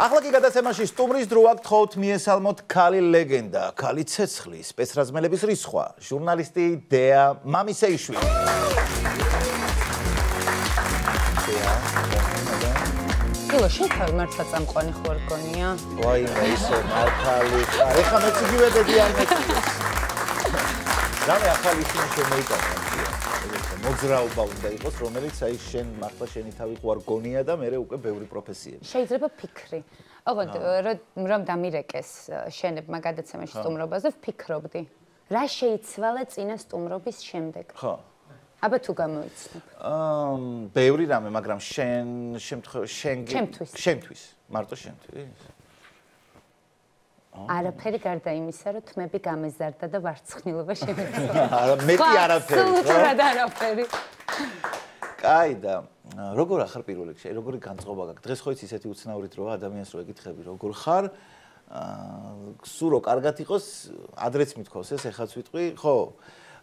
ახლა კი გადაცემაში სტუმრის დროა გთხოვთ მიესალმოთ ქალი ლეგენდა, ქალი ცეცხლი, სპეცრაზმელების რისხვა, ჟურნალისტი დეა მამისეიშვილი. Ილო, შენ თავი მართლა წამყვანი ხარ გონია? ვაიმე ისე მართალი ხარ. ეხლა მეც იგივე დედი არ მეწიეს. რამე ახალი ისინი შემოიტანა. მოძრაობა უნდა იყოს, რომელიც აი შენ მართლა შენი თავი ხარ გონია და მე უკვე ბევრი პროფესიები. შეიძლება ფიქრი. ოღონდ რომ დამირეკეს შენებმა გადაცემაში სტუმრობაზე ვფიქრობდი. რა შეიცვალა წინა სტუმრობის შემდეგ? ხო. აბა თუ გამოიცნობ. ბევრი რამე, მაგრამ შენთვის, მარტო შენთვის. არაფერი გარდა იმისა, რომ თმები გამეზარდა და ვარცხნილობა შემეცვალა. არა, მეტი არაფერი, ხო? სულურად არაფერი. კაი და როგორ ახარ პირველ რიგში, როგორი განწყობა გაქვს? დღეს ხო იცი ისეთი უცნაური დროა, ადამიანს რო ეკითხები, როგორ ხარ? სურო კარგად იყოს, ადრეც მithქოს ეს, ეხაც ვიტყვი, ხო?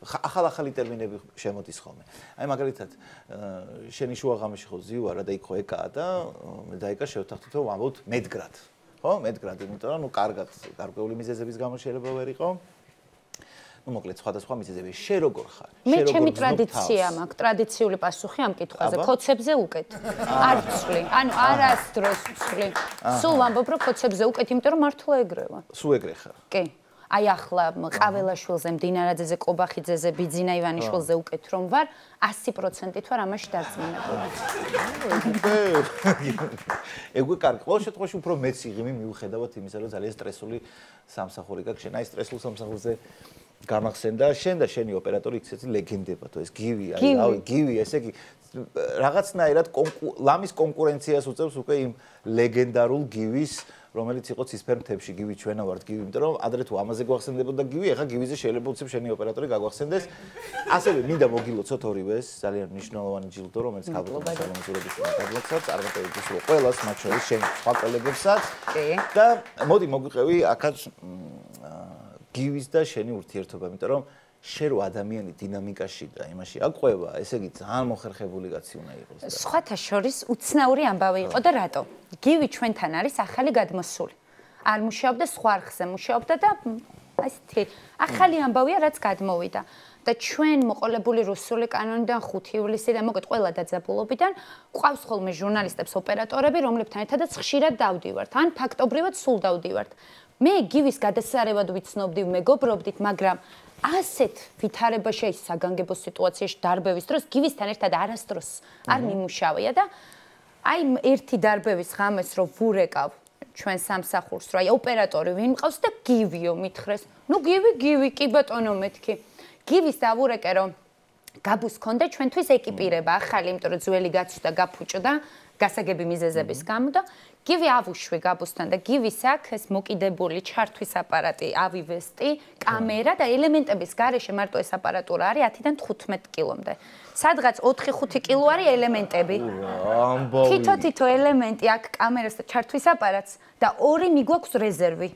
ახალი ტერმინები შემოდის ხოლმე. აი მაგალითად, შენი შუაღამეში ხო ზივარა და იქ ხო ეკაა და მე და ეკა შევთანხმდით რომ ვამბობთ მედგრად. ხო, მედგრად, იმიტომ რომ კარგად გარკვეული მიზეზების გამო შეიძლება ვერ იყო. მოკლედ სხვადასხვა მიზეზები. შენ როგორ ხარ? მე ჩემი ტრადიცია მაქვს, ტრადიციული პასუხი ამ კითხვაზე, ქოცებზე უკეთ. არ ვცვლი, ანუ არასდროს ვცვლი. სულ ვამბობ რომ ქოცებზე უკეთ, იმიტომ რომ მართლა ეგრევა. სულ ეგრე ხარ. კი. აი ახლა ყაველაშვილზე, მდინარაძეზე, კობახიძეზე, ბიძინა ივანიშვილზე უკეთ რომ ვარ, 100%-ით ვარ ამაში დარწმუნებული. ეგ კარგი. ყოველ შემთხვევაში უფრო მეც იღიმი მიუხედავად იმისა, რომ ძალიან სტრესული სამსახური გაქვს. შენ აი სტრესულ სამსახურზე გამახსენდა შენ და შენი ოპერატორი იქცეცი ლეგენდებათო ეს გივი, აი რავი, გივი, ესე იგი რაღაცნაირად ლამის კონკურენციას უწევს უკვე იმ ლეგენდარულ გივის რომელიც იყო ცისფერ მთებში გივი ჩვენა ვართ გივი, იმიტომ რომ ადრე თუ ამაზე გვახსენდებოდა გივი, ეხა გივიზე შეიძლება უცებ შენი ოპერატორი გაგვახსენდეს. ასევე მინდა მოგილოცოთ ორივეს, ძალიან მნიშვნელოვანი ჯილდო, რომელიც გაგლობალურების გადმოცემს, წარმატებების ყველას, მათ შორის შენ სხვა კოლეგებსაც. და მოდი მოგვიყევი აქაც გივის და შენი ურთიერთობა, იმიტომ რომ შენ რო ადამიანი დინამიკაში და იმაში აყვება, ესე იგი ძალიან მოხერხებული კაცი უნდა იყოს. სხვათა შორის უცნაური ამბავი იყო და რატო? გივი ჩვენთან არის ახალი გადმოსული. არ მუშაობდა სხვა არხზე, მუშაობდა და ასეთი ახალი ამბავია, რაც გადმოვიდა. და ჩვენ მოყოლებული რუსული კანონიდან 5 ივლისიდან, მოგეთ ყველა დაძაბულობიდან, ყავს ხოლმე ჟურნალისტებს, ოპერატორები, რომლებთან ერთადაც ხშირად დავდივართ, ან ფაქტობრივად სულ დავდივართ. მე გივის გადასარევად ვიცნობდი, მეგობრობდით, მაგრამ ასეთ ვითარებაში ის საგანგებო სიტუაციაში დარბევის დროს გივისთან ერთად არასდროს არ მიმუშავია და აი ერთი დარბევის ღამეს რო ვურეკავ ჩვენ სამსახურს რო აი ოპერატორი ვინ მყავს და გივიო მითხრეს ნუ გივი კი ბატონო მეთქი გივის დავურეკე რომ გაბუს ქონდა ჩვენთვის ეკიპირება ახალი იმიტომ რომ ძველი გაცვდა გაფუჭდა გასაგები მიზეზების გამო და გივი ავუშვი გაბუსთან და გივის აქვს ეს მოკიდებული ჩართვის აპარატი, ავივესტი, კამერა და ელემენტების გარეშე მარტო ეს აპარატურა არის 10-დან 15 კილომდე. სადღაც 4-5 კილო არის ელემენტები. თითო ელემენტი აქვს კამერას და ჩართვის აპარატს და 2 მიგვაქვს რეზერვი.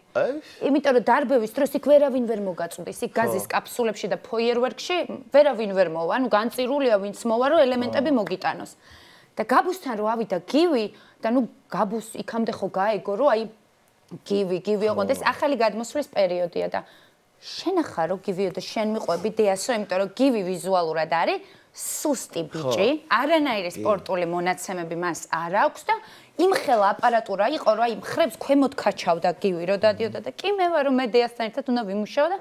იმიტომ რომ დარბევის დროს იქ ვერავინ ვერ მოგაწვდის, იქ გაზის კაფსულებში და ფოიერვერკში ვერავინ ვერ მოვა, ანუ განწირულია ვინც მოვა რომ ელემენტები მოგიტანოს. და გაბუსთან რო ავიდა გივი და ნუ გაბუს იქამდე ხო გაეგო რომ აი გივი ოღონდ ეს ახალი გადმოსვლის პერიოდია და შენახა რომ გივიო და შენ მიყვები დეასო იმიტომ რომ გივი ვიზუალურად არის სუსტი ბიჭი არანაირი სპორტული მონაცემები მას არ აქვს და იმხელა აპარატურა იყო რომ აი მხრებს ქვემოთ ქაჩავდა გივი რო დადიოდა და კი მე ვარ რომ მე დეასთან ერთად უნდა ვიმუშაო და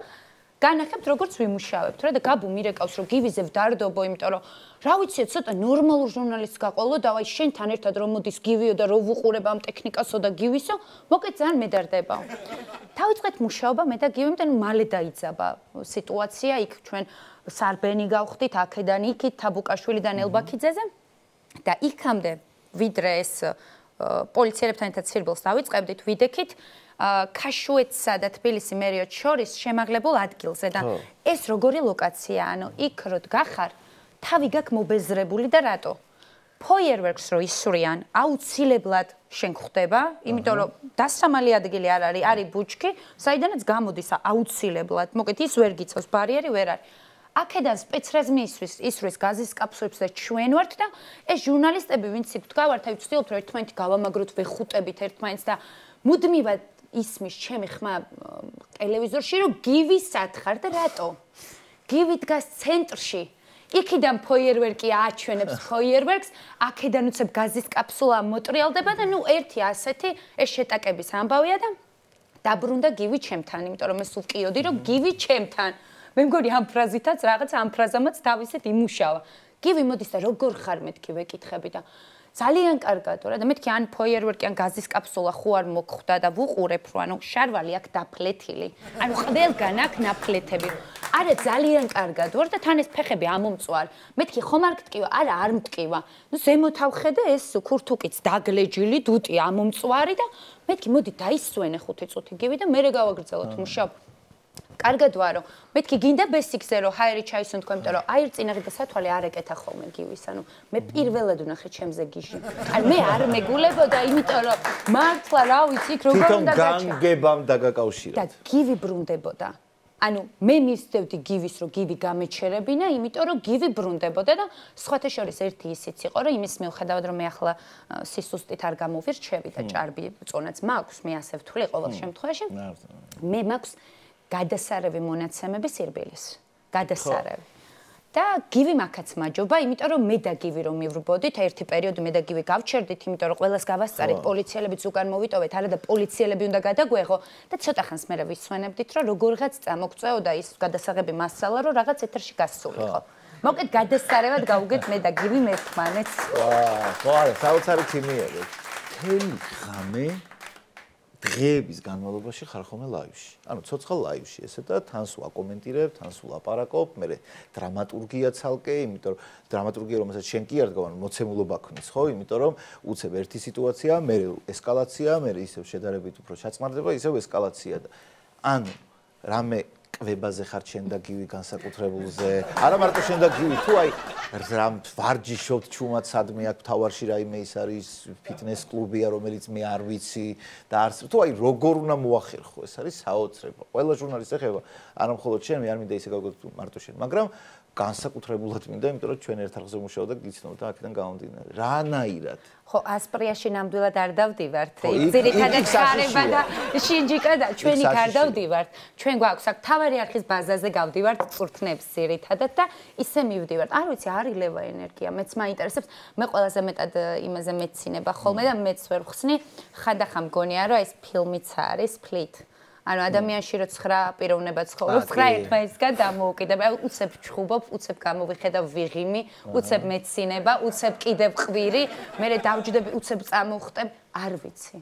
განახებთ როგორც ვიმუშავებთ რა და გაბუ მირეკავს რომ გივიზე ვდარდობო იმიტომ რომ რა ვიცი ცოტა ნორმალურ ჟურნალისტს გაყოლო და აი შენთან ერთად რომ მოდის გივიო და რო ვუყურებ ამ ტექნიკასო და გივისო მოკეთ ძალიან მედარდებაო დავიწყეთ მუშაობა მე და გივი იმიტომ მალე დაიძაბა სიტუაცია იქ ჩვენ სარბენი გავხდით აქედან იქით თაბუკაშვილიდან ელბაქიძეზე და იქამდე ვიდრე ეს პოლიციერებთან ერთად სირბილს დავიწყებდით ვიდექით ქაშვეთსა და თბილისი მერიოთ შორის შემაღლებულ ადგილზე და ეს როგორი ლოკაცია ანუ იქ რო დგახარ თავი გაქვს მობეზრებული და რატო ფოიერვერკს რო ისვრიან აუცილებლად შენ ხვდება იმიტომ რომ დასამალი ადგილი არ არის არის ბუჩქი საიდანაც გამოდის აუცილებლად მოკეთ ის ვერ გიწევს ბარიერი ვერ არის აქედან სპეცრაზმი ისვრის გაზის კაფსულებს და ჩვენ ვართ და ეს ჟურნალისტები ვინც იქ დგავართ, აი ვცდილობთ რომ ერთმანეთი გავამაგროთ, ვეხუტებით ერთმანეთს და მუდმივად ისმის ჩემი ხმა ტელევიზორში რომ გივი სათხარ და რატო? გივი დგას ცენტრში. იქიდან ფოიერვერკი აჩვენებს ფოიერვერკს, აქედან უცებ გაზის კაფსულა მოტრიალდება და ნუ ერთი ასეთი ეს შეტაკების ამბავია და დაბრუნდა გივი ჩემთან, იმიტომ რომ მე სულ ვკიოდი რომ გივი ჩემთან. მე მგონი ამ ფრაზითაც რაღაც ამ ფრაზამაც თავისით იმუშავა. გივი მოდის და როგორ ხარ მეთქი ვეკითხები და ძალიან კარგად რა და მეთქი ან ფოიერვერკი ან გაზის კაფსულა ხო არ მოგხვდა და ვუყურებ რომ ანუ შარვალი აქ დაფლეთილი. ანუ ყველგან აქ ნაფლეთები. არა ძალიან კარგად ვარ და თან ეს ფეხები ამომწვარ. მეთქი ხომ არ გტკივა? არა, არ მტკივა. ნუ ზემოთ ავხედე ეს ქურთუკიც დაგლეჯილი, დუტი ამომწვარი და მეთქი მოდი დაისვენე 5 წუთი გივი და მერე გავაგრძელოთ მუშაობა. კარგად ვარო. მეთქი გინდა ბესიკზე რომ ჰაერი ჩაისუნ თქვენ, იმიტომ რომ აირწინაღი და სათვალე არ ეკეთა ხოლმე გივის. ანუ მე პირველად ვნახე ჩემზე გიჟი. ან მე არ მეგულებოდა, იმიტომ რომ მართლა რა ვიცი, როგორ უნდა გაჩა. თვითონ განგებამ დაგაკავშირა. და გივი ბრუნდებოდა. ანუ მე მისდევდი გივის რომ გივი გამეჩერებინა, იმიტომ რომ გივი ბრუნდებოდა და სხვათა შორის ერთი ისიც იყო, რომ იმის მიუხედავად რომ მე ახლა სისუსტით არ გამოვირჩევი და ჭარბი წონაც მაქვს, მე ასე ვთვლი ყოველ შემთხვევაში. მე მაქვს გადასარევი მონაცემები სირბილის. გადასარევი. და გივი მაქაც მაჯობა, იმიტომ რომ მე და გივი რომ მივრბოდით, ერთი პერიოდი მე და გივი გავჩერდით, იმიტომ რომ ყველას გავასწარით, პოლიციელებიც უკან მოვიტოვეთ, არა და პოლიციელები უნდა გადაგვეღო და ცოტა ხანს მერე ვისვენებდით, რომ როგორღაც წამოგწეოდა ის გადასაღები მასალა, რომ რაღაც ეთერში გასულიყო. მოკეთ გადასარევად გავუგეთ მე და გივი ერთმანეთს. ხო, არა, საოცარი ქიმიაა. თელი ხამე დღეების განმავლობაში ხარ ხოლმე ლაივში. ანუ ცოცხალ ლაივში ესე და თან სულ აკომენტირებ, თან სულ აპარაკობ, მე დრამატურგია ცალკე, იმიტომ რომ დრამატურგია რომელსაც შენ კი არ დგავ, ანუ მოცემულობა ქნის, ხო? იმიტომ რომ უცებ ერთი სიტუაცია, მე ესკალაცია, მე ისევ შედარებით უფრო ჩაწყნარდება, ისევ ესკალაცია და ანუ რამე კვებაზე ხარ შენ და გივი განსაკუთრებულზე. არა მარტო შენ და გივი, თუ აი რამ ვარჯიშობთ ჩუმად სადმე აქ თავარში რაიმე ის არის ფიტნეს კლუბია, რომელიც მე არ ვიცი და არც თუ აი როგორ უნდა მოახერხო, ეს არის საოცრება. ყველა ჟურნალისტს ეხება, არა მხოლოდ შენ, მე არ მინდა ისე გავიგოთ მარტო შენ, მაგრამ განსაკუთრებულად მინდა, იმიტომ რომ ჩვენ ერთ არხზე ვმუშაობ და გიცნობ და აქედან გამომდინარე. რანაირად? ხო, ასპრიაში ნამდვილად არ დავდივართ. ძირითადად ხარება და შინჯიკა და ჩვენი არ დავდივართ. ჩვენ გვაქვს აქ თავარი არხის ბაზაზე გავდივართ წურთნებს ძირითადად და ისე მივდივართ. არ ვიცი, არ ილევა ენერგია, მეც მაინტერესებს. მე ყველაზე მეტად იმაზე მეცინება ხოლმე და მეც ვერ ვხსნი. ხანდახან მგონია რომ ეს ფილმიც არის ფლით. ანუ ადამიანში რო 9 პიროვნება ცხოვრობს, 9 ერთმანეთისგან დამოუკიდება. უცებ ჩხუბობ, უცებ გამოვიხედავ ვიღიმი, უცებ მეცინება, უცებ კიდევ ყვირი, მერე დავჯდები, უცებ წამოვხტებ, არ ვიცი.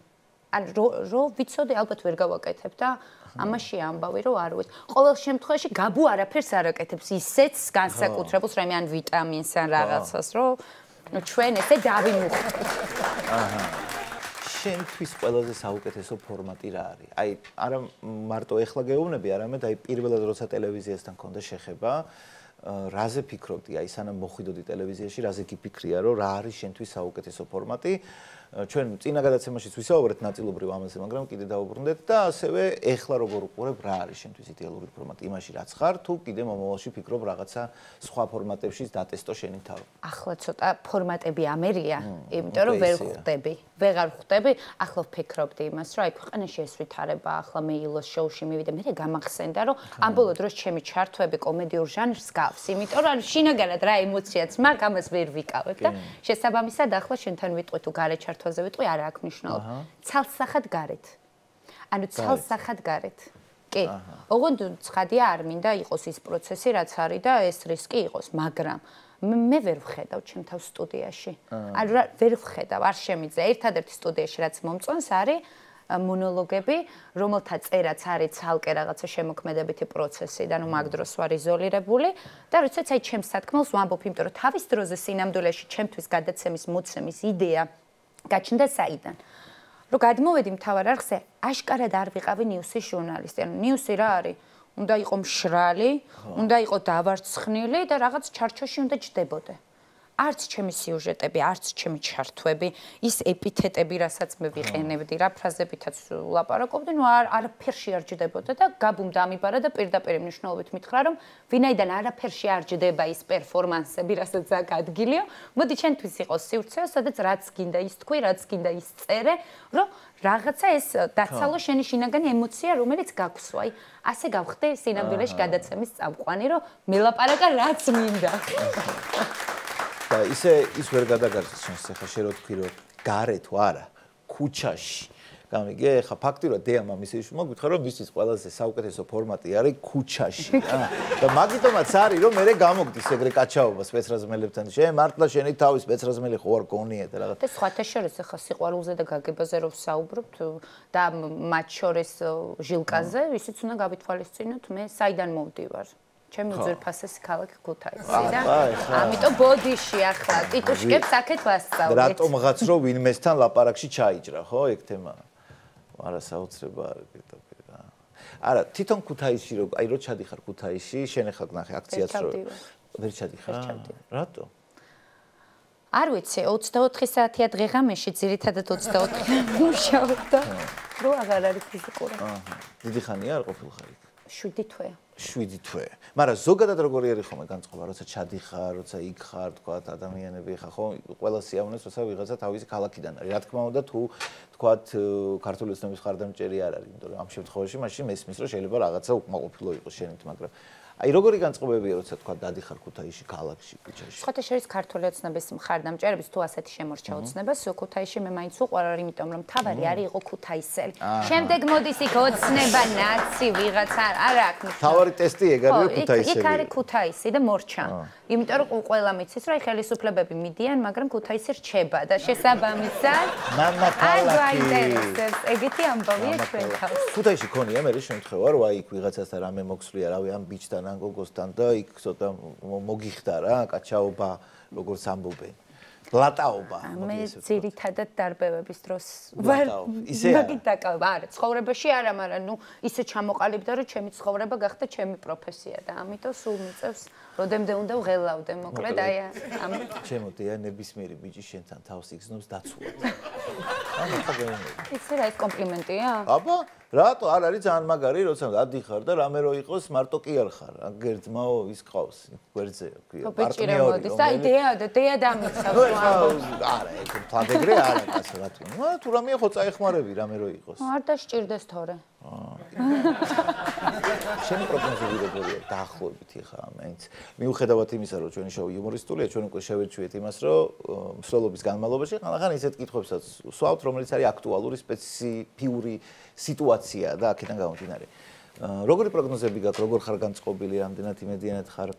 ან რო ვიცოდი, ალბათ ვერ გავაკეთებ და ამაში ამბავი რომ არ ვიცი. ყოველ შემთხვევაში გაბუ არაფერს არ აკეთებს, ისეც განსაკუთრებულს რაიმე ან ვიტამინს ან რაღაცას, რომ ჩვენ ესე დავიმუხტით. აჰა. შენთვის ყველაზე საუკეთესო ფორმატი რა არის? აი, არა მარტო ეხლა გეუბნები, არამედ აი პირველად როცა ტელევიზიასთან მქონდა შეხება, რაზე ფიქრობდი? აი, სანამ მოხვიდოდი ტელევიზიაში, რაზე გიფიქრია, რომ რა არის შენთვის საუკეთესო ფორმატი? ჩვენ წინა გადაცემაშიც ვისაუბრეთ ნაწილობრივ ამაზე, მაგრამ კიდე დავუბრუნდეთ და ასევე ეხლა როგორ უყურებ, რა არის შენთვის იდეალური ფორმატი? იმაში რაც ხარ, თუ კიდე მომავალში ფიქრობ რაღაცა სხვა ფორმატებში დატესტო შენი თავი? ახლა ცოტა ფორმატები ამერია, იმიტომ რომ ვერ ხვდები. ვეღარ ხვდები, ახლა ვფიქრობდი იმას, რომ აი ქვეყანაში ეს ვითარება, ახლა მე ილოს შოუში მივიდე, მე გამახსენდა, რომ ამ ბოლო დროს ჩემი ჩართვები კომედიურ ჟანრს გავს, იმიტომ რომ შინაგანად რა ემოციაც მაქვს, ამას ვერ ვიკავებ და შესაბამისად ახლა შენთან ვიტყვი თუ გარე ჩართვაზე ვიტყვი, არა აქვს მნიშვნელობა. ცალსახად გარეთ. ანუ ცალსახად გარეთ. კი. ოღონდ ცხადია არ მინდა იყოს ის პროცესი, რაც არის და ეს რისკი იყოს, მაგრამ მე ვერ ვხედავ ჩემ თავს სტუდიაში. ანუ ვერ ვხედავ, არ შემიძლია. ერთადერთი სტუდიაში რაც მომწონს არის მონოლოგები, რომელთა წერაც არის ცალკე რაღაცა შემოქმედებითი პროცესი და ნუ მაგ დროს ვარ იზოლირებული და როდესაც აი ჩემს სათქმელს ვამბობ, იმიტომ რომ თავის დროზე სინამდვილეში ჩემთვის გადაცემის მოცემის იდეა გაჩნდა საიდან. რომ გადმოვედი მთავარ არხზე, აშკარად არ ვიყავი ნიუსის ჟურნალისტი. ანუ ნიუსი რა არის? უნდა იყო მშრალი, უნდა იყო დავარცხნილი და რაღაც ჩარჩოში უნდა ჯდებოდე. არც ჩემი სიუჟეტები, არც ჩემი ჩართვები, ის ეპითეტები, რასაც მე ვიყენებდი, რა ფრაზებითაც ლაპარაკობდი, ნუ არაფერში არ ჯდებოდა და გაბუმ დამიბარა და პირდაპირ მნიშვნელობით მითხრა, რომ ვინაიდან არაფერში არ ჯდება ის პერფორმანსები, რასაც აქ ადგილიო, მოდი ჩვენთვის იყოს სივრცეო, სადაც რაც გინდა ის თქვი, რაც გინდა ის წერე, რომ რაღაცა ეს დაცალო შენი შინაგანი ემოცია, რომელიც გაგვსვა. აი, ასე გავხდე სინამდვილეში გადაცემის წამყვანი, რომ მელაპარაკა რაც მინდა. და ისე ის ვერ გადაგარჩეს ჩვენს ახლა შე რო თქვი რომ გარე თუ არა ქუჩაში გამიგე ხა ფაქტიურად დეა მამისეში მოგვითხრა რომ მისთვის ყველაზე საუკეთესო ფორმატი არის ქუჩაში და მაგიტომაც არის რომ მე გამოგდის ეგრე კაჩაობა სპეცრაზმელებთან შენ მართლა შენი თავის სპეცრაზმელი ხო არ გონია და რაღაც და სხვათა შორის ახლა სიყვარულზე და გაგებაზე რომ ვსაუბრობთ და მათ შორის ჟილკაზე ისიც უნდა გავითვალისწინოთ მე საიდან მოვდივარ ჩემი უძვირფასესი ქალაქი ქუთაისი და ამიტომ ბოდიში ახლა ტიტუშკებს აქეთ ვასწავლეთ. რატომღაც რო ვინმესთან ლაპარაკში ჩაიჯრა, ხო, ეგ თემა. არა საოცრება არ გეტყვი რა. არა, თვითონ ქუთაისში რო აი რო ჩადიხარ ქუთაისში, შენ ახლა ნახე აქციაც რო ვერ ჩადიხარ. რატო? არ ვიცი, 24 საათია დღეღამეში, ძირითადად 24 მუშაობდა. რო აღარ არის ფიზიკური. დიდი ხანია არ ყოფილხარ იქ. 7 თვე. 7 თვე. მაგრამ ზოგადად როგორი არის ხოლმე განწყობა, როცა ჩადიხარ, როცა იქ ხარ, თქვა ადამიანები ხა ხო, ყველა სიამოვნებს, როცა ვიღაცა თავისი ქალაქიდან არის. რა თქმა უნდა, თუ თქვა ქართული ოცნების ხარდამჭერი არ არის, იმიტომ რომ ამ შემთხვევაში მაშინ მესმის, რომ შეიძლება რაღაცა უკმაყოფილო იყოს შენით, მაგრამ აი როგორი განწყობებია, როცა თქვა დადიხარ ქუთაისში, ქალაქში, ქუჩაში. სხვათა შორის ქართული ოცნების მხარდამჭერების თუ ასეთი შემორჩა ოცნებას, ქუთაისში მე მაინც უყვარ, იმიტომ რომ თავარი არის იყო ქუთაისელი. შემდეგ მოდის იქ ოცნება, ნაცი, ვიღაცა არ აქვს მნიშვნელობა. თავარი ტესტი ეგ არის ქუთაისელი. იქ არის ქუთაისი და მორჩა. იმიტომ რომ ყველა მიცის, რომ აი ხელისუფლებები მიდიან, მაგრამ ქუთაისი რჩება და შესაბამისად მამა ქალაქი. ეგეთი ამბავია ჩვენ თავს. ქუთაისში ქონია მე შემთხვევა, რომ აი იქ ვიღაცასთან რამე მოქსვლია, რავი ამ ბიჭთან ან გოგოსთან და იქ ცოტა მოგიხდა რა, კაჩაობა, როგორც ამბობენ. ბლატაობა. მე ძირითადად დარბევების დროს ვარ. მაგით დაკავება. არა, ცხოვრებაში არა, მაგრამ ნუ ისე ჩამოყალიბდა, რომ ჩემი ცხოვრება გახდა ჩემი პროფესია და ამიტომ სულ მიწევს, როდემდე უნდა ვღელავდე, მოკლედ აი ამ. ჩემოდია ნებისმიერი ბიჭი შენთან თავს იგზნობს დაცულად. ანუ ხაგენები. ისე რა ეს კომპლიმენტია? აბა, რატო არ არის ძალიან მაგარი, როცა დადიხარ და რამე რო იყოს, მარტო კი არ ხარ. გერძმაო ის ყავს, გვერდზე, ქვია. პარტნიორი. და დეა დამიცავს. არა, ეგ თადეგრე არა, ასე რა თქმა უნდა. თუ რამე ხო წაეხმარები, რამე რო იყოს. არ დასჭირდეს თორე. შენი პროგნოზები როგორია დაახლოებით ხა მაინც მიუხედავად იმისა რომ ჩვენი შოუ იუმორისტულია ჩვენ უკვე შევეჩვიეთ იმას რომ მსვლელობის განმავლობაში ხან ისეთ კითხვებსაც ვსვავთ რომელიც არის აქტუალური სპეციფიური სიტუაცია და აქედან გამომდინარე როგორი პროგნოზები გაქვს როგორ ხარ განწყობილი რამდენად იმედიანად ხარ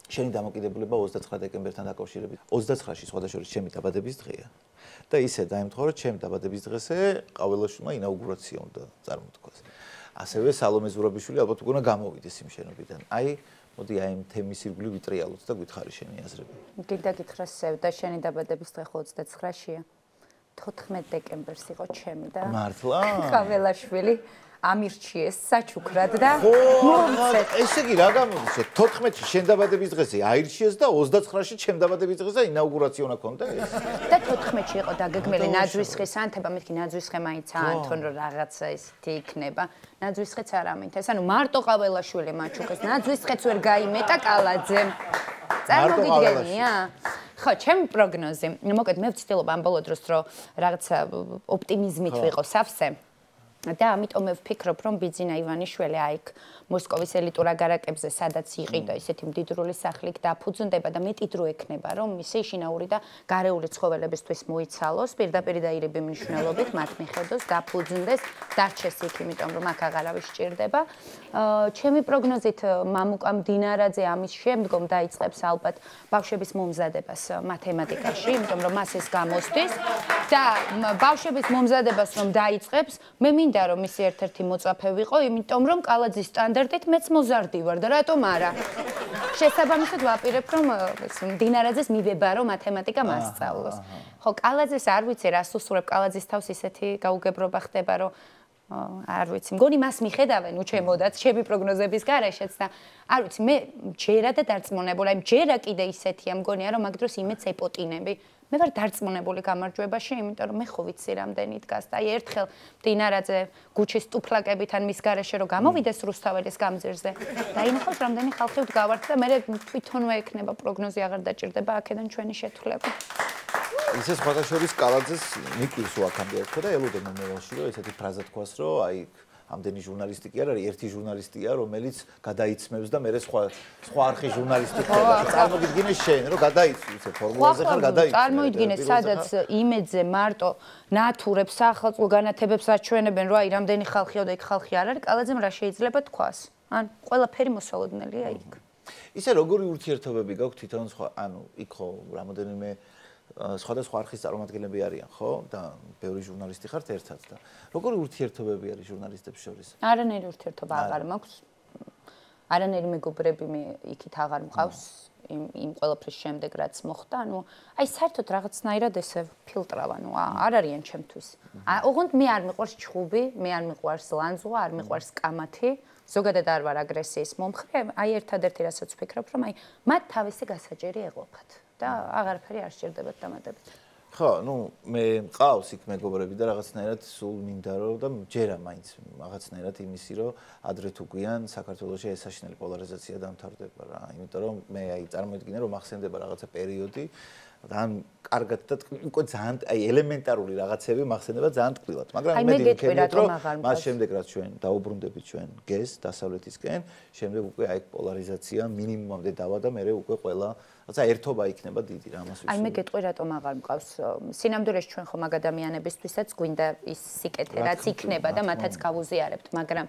შენი დამოკიდებულება 29 დეკემბერთან დაკავშირებით 29-ში სხვადასხვა ჩემი დაბადების დღეა და ისე დაემთხვა რომ ჩემი დაბადების დღესე ყაველაშვილმა ინაუგურაცია უნდა წარმოთქვას ასევე სალომე ზურაბიშვილი ალბათ უკვე გამოვიდეს იმ შენობიდან. აი, მოდი აი ამ თემის ირგვლივ ვიტრიალოთ და გითხარი შენი აზრები. გინდა გითხრას და შენი დაბადების დღე ხო 29-შია. 14 დეკემბერს იყო ჩემი და მართლა? ყაველაშვილი ამირჩიეს საჩუქრად და მომცეთ. ესე იგი რა გამოდის? 14-ში შენ დაბადების დღეზე აირჩიეს და 29-ში ჩემ დაბადების დღეზე ინაუგურაცია უნდა ქონდეს? და 14-ში იყო დაგეგმილი ნაძვისხის ანთება, მეთქი ნაძვისხე მაინც აანთონ რომ რაღაცა ისეთი იქნება. ნაძვისხეც არ ამინთეს. ანუ მარტო ყაველაშვილი მაჩუქეს. ნაძვისხეც ვერ გაიმეტა კალაძემ. წარმოგიდგენია? ხო, ჩემი პროგნოზი. მოკლედ მე ვცდილობ ამ ბოლო დროს რომ რაღაცა ოპტიმიზმით ვიყო სავსე. და ამიტომ მე ვფიქრობ, რომ ბიძინა ივანიშვილი აიქ მოსკოვის ელიტურ აგარაკებზე, სადაც იყიდა ისეთი მდიდრული სახლი დაფუძნდება და მეტი დრო ექნება, რომ მისი შინაური და გარეული ცხოველებისთვის მოიცალოს, პირდაპირ დაირები მნიშვნელობით, მათ მიხედოს, დაფუძნდეს, დარჩეს იქ, იმიტომ რომ აქ აღარავის სჭირდება. ჩემი პროგნოზით მამუკა მდინარაძე ამის შემდგომ დაიწყებს ალბათ ბავშვების მომზადებას მათემატიკაში, იმიტომ რომ მას ეს გამოსდის და ბავშვების მომზადებას რომ დაიწყებს, მე მინდა რომ მისი ერთ-ერთი მოწაფე ვიყო, იმიტომ რომ კალაძის სტანდარტით მეც მოზარდი ვარ და რატომ არა? შესაბამისად ვაპირებ რომ მდინარაძეს მივებარო მათემატიკა მასწავლოს. ხო, კალაძეს არ ვიცი რას უსურებ, კალაძის თავს ისეთი გაუგებრობა ხდება, რომ არ ვიცი, მგონი მას მიხედავენ უჩემოდაც ჩემი პროგნოზების გარეშეც და არ ვიცი, მე ჯერა და დარწმუნებული, აი ჯერა კიდე ისეთია მგონია, რომ მაგ დროს იმედს ეპოტინები. მე ვარ დარწმუნებული გამარჯვებაში, იმიტომ რომ მე ხო ვიცი რამდენი დგას და აი ერთხელ დინარაძე გუჩის ტუფლაკებით ან მის გარეშე რომ გამოვიდეს რუსთაველის გამზირზე და ინახავს რამდენი ხალხი ვდგავართ და მე თვითონვე ექნება პროგნოზი აღარ დაჭირდება აქედან ჩვენი შეთვლება. ისე სხვათა შორის კალაძეს მიკვირს აქამდე ერთხელ და ელოდე მომავალში რომ ესეთი ფრაზა თქვას რომ აი ამდენი ჟურნალისტი კი არ არის, ერთი ჟურნალისტია, რომელიც გადაიცმევს და მე სხვა არხის ჟურნალისტი ხდება. წარმოგიდგინე შენ, რომ გადაიცვი ფორმულაზე ხარ გადაიცვი. წარმოგიდგინე, სადაც იმედზე მარტო ნათურებს სახელმწიფო განათებებს აჩვენებენ, რომ აი რამდენი ხალხია და იქ ხალხი არ არის, კალაძემ რა შეიძლება თქვას? ან ყველაფერი მოსალოდნელია იქ. ისე როგორი ურთიერთობები გაქვს თვითონ სხვა, ანუ იქ ხო რამოდენიმე სხვადასხვა არხის წარმომადგენლები არიან, ხო? და ბევრი ჟურნალისტი ხართ ერთად და როგორი ურთიერთობები არის ჟურნალისტებს შორის? არანაირი ურთიერთობა აღარ მაქვს. არანაირი მეგობრები მე იქით აღარ მყავს იმ ყველაფრის შემდეგ რაც მოხდა. ანუ აი საერთოდ რაღაცნაირად ესე ფილტრავა, ანუ არ არიან ჩემთვის. ოღონდ მე არ მიყვარს ჩხუბი, მე არ მიყვარს ლანძღვა, არ მიყვარს კამათი. ზოგადად არ ვარ აგრესიის მომხრე. აი ერთადერთი რასაც ვფიქრობ, რომ აი მათ თავისი გასაჭირი ეყოფათ. და აღარაფერი არ სჭირდებათ დამატებით. ხო, ნუ მე მყავს იქ მეგობრები და რაღაცნაირად სულ მინდა რომ და ჯერა მაინც რაღაცნაირად იმისი რომ ადრე თუ გვიან საქართველოში ეს საშინელი პოლარიზაცია დამთავრდება რა. იმიტომ რომ მე აი წარმოიდგინე რომ ახსენდება რაღაცა პერიოდი ან კარგად და უკვე ძალიან აი ელემენტარული რაღაცები მახსენდება ძალიან ტკბილად. მაგრამ მე მივიქცევით რომ მას შემდეგ რაც ჩვენ დაუბრუნდებით ჩვენ გეს დასავლეთისკენ, შემდეგ უკვე აი პოლარიზაცია მინიმუმამდე დავა და მე უკვე ყველა რაცა ერთობა იქნება დიდი რა ამას ვისურვებ. აი მე გეტყვი რატომ აღარ მყავს. სინამდვილეში ჩვენ ხომ მაგ ადამიანებისთვისაც გვინდა ის სიკეთე რაც იქნება და მათაც გავუზიარებთ, მაგრამ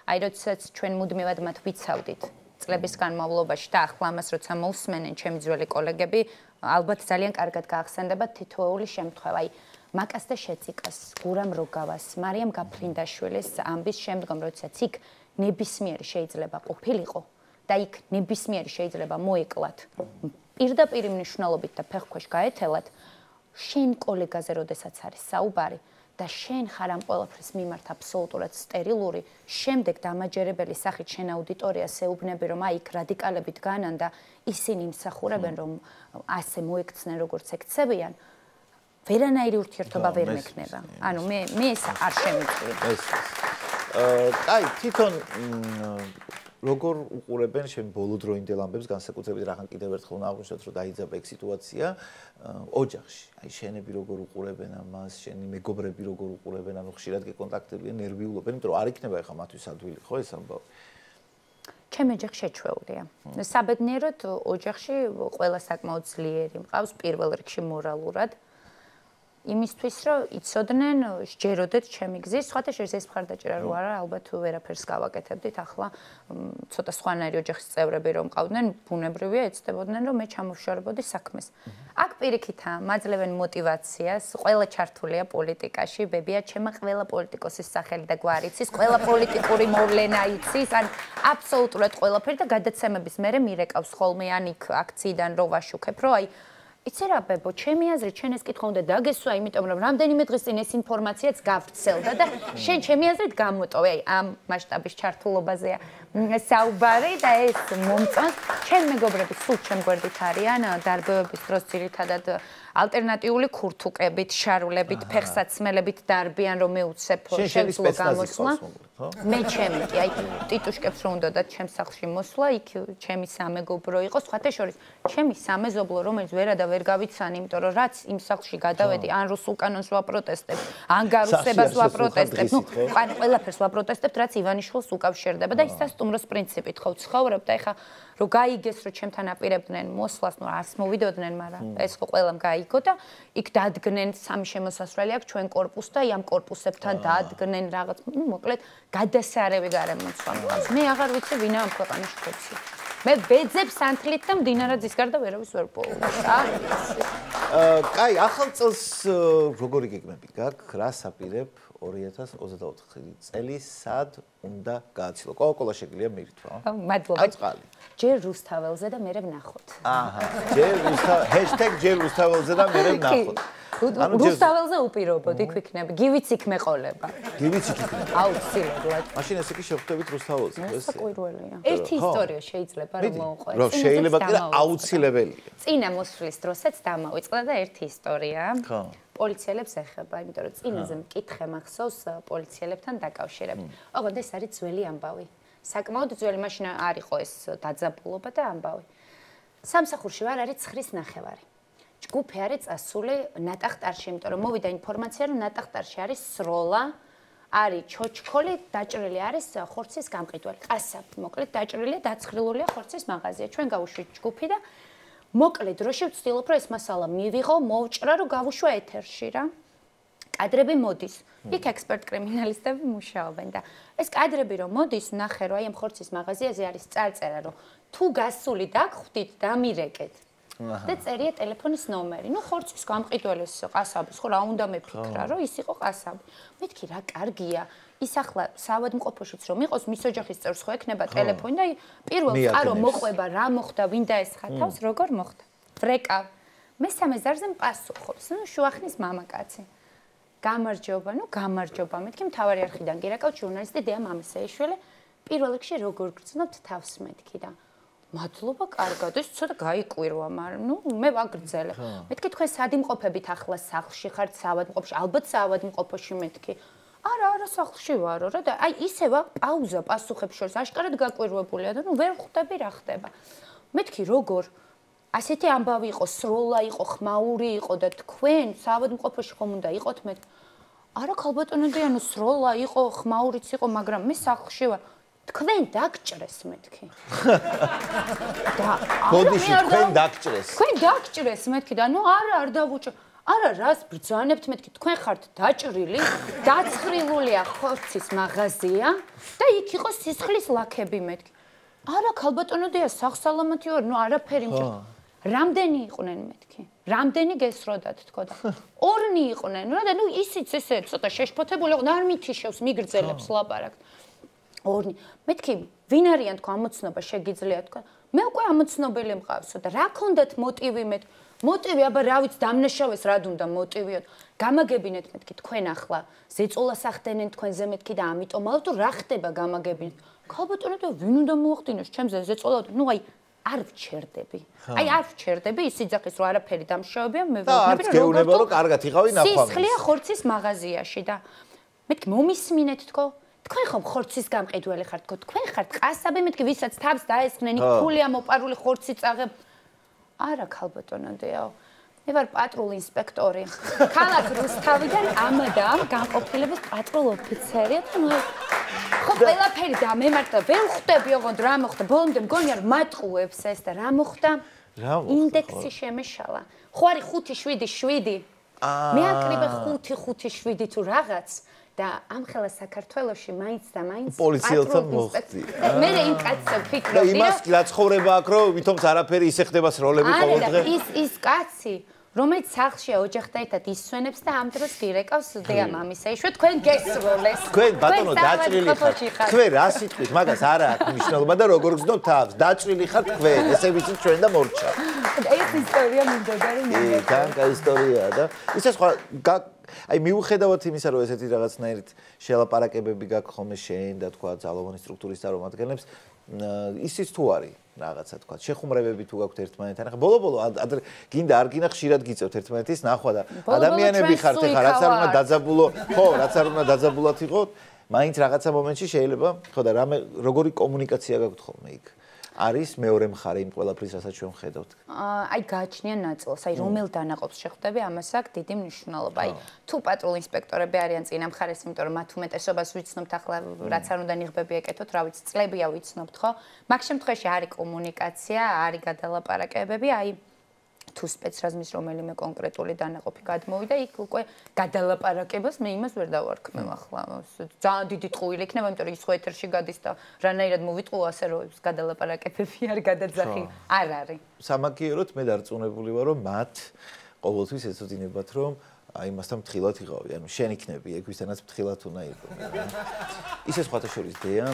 აი როდესაც ჩვენ მუდმივად მათ ვიცავდით წლების განმავლობაში და ახლა ამას როცა მოусმენენ ჩემი ძველი კოლეგები, ალბათ ძალიან კარგად გაახსენდებათ თითოეული შემთხვევა. აი მაკას და შეციკას, გურამ როგავას, მარიამ გაფრინდაშვილის ამბის შემდგომ, როდესაც იქ ნებისმიერი შეიძლება ყოფილიყო და იქ ნებისმიერი შეიძლება მოეკლათ. პირდაპირ მნიშვნელობით და ფეხქვეშ გაეთელათ, შენ კოლეგაზე როდესაც არის საუბარი და შენ ხარ ამ ყველაფრის მიმართ აბსოლუტურად სტერილური, შემდეგ დამაჯერებელი სახით შენ აუდიტორიას ეუბნები, რომ აი იქ რადიკალები დგანან და ისინი იმსახურებენ, რომ ასე მოექცნენ როგორც ექცევიან, ვერანაირი ურთიერთობა ვერ მექნება. ანუ მე ეს არ შემიძლია. აი, თვითონ როგორ უყურებენ შენ ბოლოდროინდელ ამბებს, განსაკუთრებით რახან კიდევ ერთხელ უნდა აღვნიშნოთ, რომ დაიძაბა ეგ სიტუაცია ოჯახში. აი შენები როგორ უყურებენ ამას, შენი მეგობრები როგორ უყურებენ, ანუ ხშირად გეკონტაქტებიან, ნერვიულობენ, იმიტომ რომ არ იქნება ახლა მათთვის ადვილი, ხო ეს ამბავი? ჩემი ოჯახი შეჩვეულია. საბედნიეროდ ოჯახში ყველა საკმაოდ ძლიერი მყავს პირველ რიგში მორალურად. იმისთვის რომ იცოდნენ, სჯეროდეთ ჩემი გზის, სხვათა შორის ეს მხარდაჭერა რო არა, ალბათ ვერაფერს გავაკეთებდით. ახლა ცოტა სხვანაირი ოჯახის წევრები რომ მყავდნენ, ბუნებრივია ეცდებოდნენ, რომ მე ჩამოვშორებოდი საქმეს. აქ პირიქითა მაძლევენ мотиваციას, ყველა ჩართულია პოლიტიკაში, ბებია, ჩემა ყველა პოლიტიკოსის სახელი და გვარი იცის, ყველა პოლიტიკური მოვლენა იცის, ან აბსოლუტურად ყველაფერი და გადაცემების მერე მირეკავს ხოლმე ან იქ აქციიდან რო ვაშუქებ, რომ აი იცი რა ბებო, ჩემი აზრით, შენ ეს კითხვა უნდა დაგესვა, იმიტომ რომ რამდენიმე დღის წინ ეს ინფორმაციაც გავრცელდა და შენ ჩემი აზრით გამოტოვე, აი ამ მასშტაბის ჩართულობაზეა საუბარი და ეს მომწონს. ჩემ მეგობრები სულ ჩემ გვერდით არიან, დარბევების დროს ძირითადად ალტერნატიული ქურთუკებით, შარულებით, ფეხსაცმელებით დარბიან, რომ მეუცებ შემძლო გამოსვლა. მე ჩემი კი, აი ტიტუშკებს რომ უნდათ ჩემ სახლში მოსვლა, იქ ჩემი სამეგობრო იყო, სხვათა შორის ჩემი სამეზობლო, რომელიც ვერა და ვერ გავიცანი, იმიტომ რომ რაც იმ სახლში გადავედი, ან რუსულ კანონს ვაპროტესტებ, ან გარუსებას ვაპროტესტებ, ნუ ყველაფერს ვაპროტესტებ, რაც ივანიშვილს უკავშირდება და ის სასტუმროს პრინციპით ხო ცხოვრობ და ეხა რომ გაიგეს რომ ჩემთან აპირებდნენ მოსვლას, ნუ არც მოვიდოდნენ, მაგრამ ეს ხო ყველამ გაიგო და იქ დადგნენ სამი შემოსასვლელი აქვს ჩვენ კორპუსს და ამ კორპუსებთან დადგნენ რაღაც, ნუ მოკლედ გადასარევი გარემოცვა მყავს. მე აღარ ვიცი ვინა ამ ქვეყანაში ხოცი. მე ვეძებს ანთლით და მდინარაძის გარდა ვერავის ვერ პოულობს. კაი, ახალ წელს როგორი გეგმები გაქვს? რას აპირებ 2024 წელი სად უნდა გააცილო? Coca-Cola შეგვიძლია მირთვა? მადლობა. წყალი. ჯერ რუსთაველზე და მერე ვნახოთ. ჯერ რუსთაველზე და მერე ვნახოთ. რუსთაველზე უპირობოდ იქ ვიქნები. გივიც იქ მეყოლება. გივიც იქ იქნება. აუცილებლად. მაშინ ესე კი შევხვდებით რუსთაველზე. საკვირველია. ერთი ისტორია შეიძლება რომ მოუყვეს. რომ შეიძლება კი და აუცილებელია. წინა მოსვლის დროსაც დამავიწყდა და ერთი ისტორია. ხო. პოლიციელებს ეხება, იმიტომ რომ წინაზე მკითხე მახსოვს პოლიციელებთან დაკავშირებით. ოღონდ ეს არის ძველი ამბავი. საკმაოდ ძველი, მაშინ არ იყო ეს დაძაბულობა და ამბავი. სამსახურში ვარ, არის 9-ის ნახევარი. ჯგუფი არის წასული ნატახტარში, იმიტომ რომ მოვიდა ინფორმაცია, რომ ნატახტარში არის სროლა, არის ჩოჩქოლი, დაჭრილი არის ხორცის გამყიდველი. ყასაბი, მოკლედ დაჭრილია, დაცხრილულია ხორცის მაღაზია. ჩვენ გავუშვით ჯგუფი და მოკლედ დროში ვცდილობ, რომ ეს მასალა მივიღო, მოვჭრა, რომ გავუშვა ეთერში რა. კადრები მოდის. იქ ექსპერტ კრიმინალისტები მუშაობენ და ეს კადრები რომ მოდის, ნახე რომ აი ამ ხორცის მაღაზიაზე არის წარწერა, რომ თუ გასული დაგხვდით, დამირეკეთ. და წერია ტელეფონის ნომერი. ნუ ხორცის გამყიდველის ყასაბის, ხო რა უნდა მეფიქრა, რომ ის იყო ყასაბი. მეთქი რა კარგია. ის ახლა საავადმყოფოშიც რომ იყოს, მის ოჯახის წევრს ხო ექნება ტელეფონი და პირველ წყარო მოყვება, რა მოხდა, ვინ დაესხა თავს, როგორ მოხდა. ვრეკავ. მესამე ზარზე პასუხობს. ნუ შუახნის მამაკაცი. გამარჯობა, ნუ გამარჯობა. მეთქი მთავარი არხიდან გირაკავთ ჟურნალისტი დეა მამისეიშვილი. პირველ რიგში როგორ გრძნობთ თავს მეთქი და მადლობა, კარგად, ეს ცოტა გაიკვირვა, მაგრამ ნუ მე ვაგრძელებ. მეთქი თქვენ სად იმყოფებით ახლა სახლში ხართ საავადმყოფოში? ალბათ საავადმყოფოში მეთქი. არა, სახლში ვარო რა და აი ისევა პაუზა პასუხებს შორის აშკარად გაკვირვებულია და ნუ ვერ ხვდები რა ხდება. მეთქი როგორ ასეთი ამბავი იყო, სროლა იყო, ხმაური იყო და თქვენ საავადმყოფოში ხომ უნდა იყოთ მე? არა ქალბატონო დიანო, სროლა იყო, ხმაურიც იყო, მაგრამ მე სახლში ვარ. თქვენ დაგჭრეს მეთქი. და ბოდიში თქვენ დაგჭრეს. თქვენ დაგჭრეს მეთქი და ნუ არ დავუჭო. არა, რას ბრძანებთ მეთქი, თქვენ ხართ დაჭრილი, დაცხრილულია ხორცის მაღაზია და იქ იყო სისხლის ლაქები მეთქი. არა, ქალბატონო დია, სახსალამათი ვარ, ნუ არაფერი მჭირდა. რამდენი იყვნენ მეთქი? რამდენი გესროდათ თქო და ორნი იყვნენ რა და ნუ ისიც ესე ცოტა შეშფოთებული იყო და არ მითიშევს მიგრძელებს ლაპარაკს. ორნი. მეთქი, ვინ არიან თქო ამოცნობა შეგიძლია თქო. მე უკვე ამოცნობელი მყავსო და რა ქონდათ მოტივი მეთქი? მოტივი, აბა რა ვიცი, დამნაშავეს რად უნდა მოტივიოთ. გამაგებინეთ მეთქი, თქვენ ახლა ზეწოლას ახდენენ თქვენზე მეთქი და ამიტომ ალბათ რა ხდება გამაგებინეთ. ქალბატონო და ვინ უნდა მოახდინოს ჩემზე ზეწოლა? ნუ აი არ ვჩერდები. აი არ ვჩერდები, ის იძახის რომ არაფერი დამშავებია, მე ვეუბნები რომ გეუბნება რომ კარგად იყავი ნახვამის. სისხლია ხორცის მაღაზიაში და მეთქი მომისმინეთ თქო. თქვენ ხომ ხორცის გამყიდველი ხართ თქო, თქვენ ხართ ყასაბი მეთქი, ვისაც თავს დაესხნენ, იქ ფულია მოპარული ხორცი წაღებ. არა ქალბატონო დეო. მე ვარ პატრულ ინსპექტორი. ქალაქ რუსთავიდან ამადა განყოფილების პატრულ ოფიცერია და ნუ ხო ყველაფერი დამემართა, ვერ ხვდები ოღონდ რა მოხდა. ბოლომდე მგონია რომ მატყუებს ეს და რა მოხდა? ინდექსი შემეშალა. ხო არის 5-7-7. მე აკრიბე 5-5-7 თუ რაღაც. და ამხელა საქართველოში მაინც და მაინც პოლიციელთან მოხდი. მე იმ კაცს ვფიქრობდი. და იმას გლაცხოვრება აქ რომ ვითომ არაფერი ისე ხდება სროლები ყოველდღე. ის კაცი რომელიც სახლშია ოჯახთან ერთად ისვენებს და ამ დროს გირეკავს დეა მამისეიშვე თქვენ გესროლეს. თქვენ ბატონო დაჭრილი ხართ. თქვენ რა სიტყვით მაგას არა აქვს მნიშვნელობა და როგორ გძნობ თავს. დაჭრილი ხართ თქვენ, ესე ვიცით ჩვენ და მორჩა. ეს ისტორია მინდოდა რომ კანკა ისტორიაა და ისე სხვა აი მიუხედავად იმისა რომ ესეთი რაღაცნაირად შელაპარაკებები გაქვს ხოლმე შენ და თქვა ძალოვანი სტრუქტურის წარმომადგენლებს ისიც თუ არის რაღაცა თქვა შეხუმრებები თუ გაქვთ ერთმანეთთან ახლა ბოლო-ბოლო გინდა არ გინდა ხშირად გიწევთ ერთმანეთის ნახვა და ადამიანები ხართ ახლა რაც არ უნდა დაძაბულო ხო რაც არ უნდა დაძაბულად იყოთ მაინც რაღაცა მომენტში შეიძლება ხო და რამე როგორი კომუნიკაცია გაქვთ ხოლმე იქ არის მეორე მხარე იმ ყველაფრის რასაც ჩვენ ვხედავთ. აი გააჩნია ნაწილს, აი რომელ დანაყოფს შეხვდები, ამას აქვს დიდი მნიშვნელობა. აი თუ პატრულ ინსპექტორები არიან წინა მხარეს, იმიტომ რომ მათ უმეტესობას ვიცნობთ ახლა რაც არ უნდა ნიღბები ეკეთოთ, რა ვიცი, წლებია ვიცნობთ, ხო? მაგ შემთხვევაში არის კომუნიკაცია, არის გადალაპარაკებები, აი თუ სპეცრაზმის რომელიმე კონკრეტული დანაყოფი გადმოვიდა, იქ უკვე გადალაპარაკებას მე იმას ვერ დავარქმევ ახლა. ძალიან დიდი ტყუილი იქნება, იმიტომ რომ ის ხო ეთერში გადის და რანაირად მოვიტყუო ასე რომ გადალაპარაკებები არ გადაძახი. არ არის. სამაგიეროდ მე დარწმუნებული ვარ რომ მათ ყოველთვის ეცოდინებათ რომ აი მასთან მთხილად იღავი, ანუ შენ იქნები ეგ ვისთანაც მთხილად უნდა იყო. ისე სხვათა შორის დეა,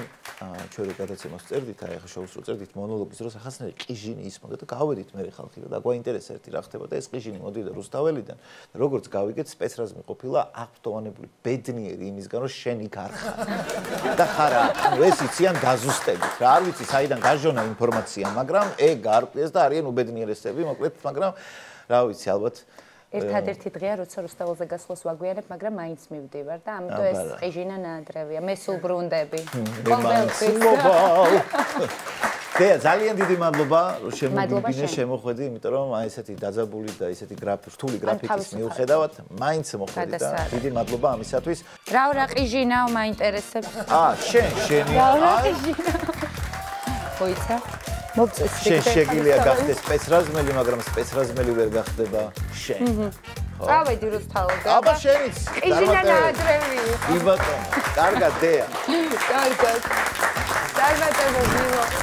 ჩვენ რო გადაცემას წერდით, აი ახლა შოუს რო წერდით მონოლოგის დროს ახასნაირად ყიჟინი ისმოდა და გავედით მე ხალხი და გვაინტერესა ერთი რა ხდება და ეს ყიჟინი მოდიდა რუსთაველიდან. როგორც გავიგეთ, სპეცრაზმი ყოფილა აღფრთოვანებული ბედნიერი იმისგან, რომ შენ იქ არ ხარ. და ხარა, ანუ ეს იციან დაზუსტებით. რა არ ვიცი, საიდან გაჟონა ინფორმაცია, მაგრამ ეგ არ ყვიეს და არიან უბედნიერესები, მოკლედ, მაგრამ რა ვიცი, ალბათ ერთადერთი დღეა, როცა რუსთაველზე გასვლას ვაგვიანებ, მაგრამ მაინც მივდივარ და ამიტომ ეს ყიჟინა ნაადრევია. მე სულ ბრუნდები. დეა, ძალიან დიდი მადლობა, რომ შემოგიდგინე, შემოხვედი, იმიტომ რომ აი ესეთი დაძაბული და ესეთი რთული გრაფიკის მიუხედავად, მაინც მოხვედი და დიდი მადლობა ამისათვის. რა ყიჟინაო, მაინტერესებს. შენი. რა ყიჟინაო. ხოიცა? შენ შეგიძლია გახდეს სპეცრაზმელი, მაგრამ სპეცრაზმელი ვერ გახდება შენ. წავედი რუსთაველზე. აბა შენიც. ყიჟინა ნაადრევი. კი ბატონო. კარგად დეა. კარგად. წარმატებები.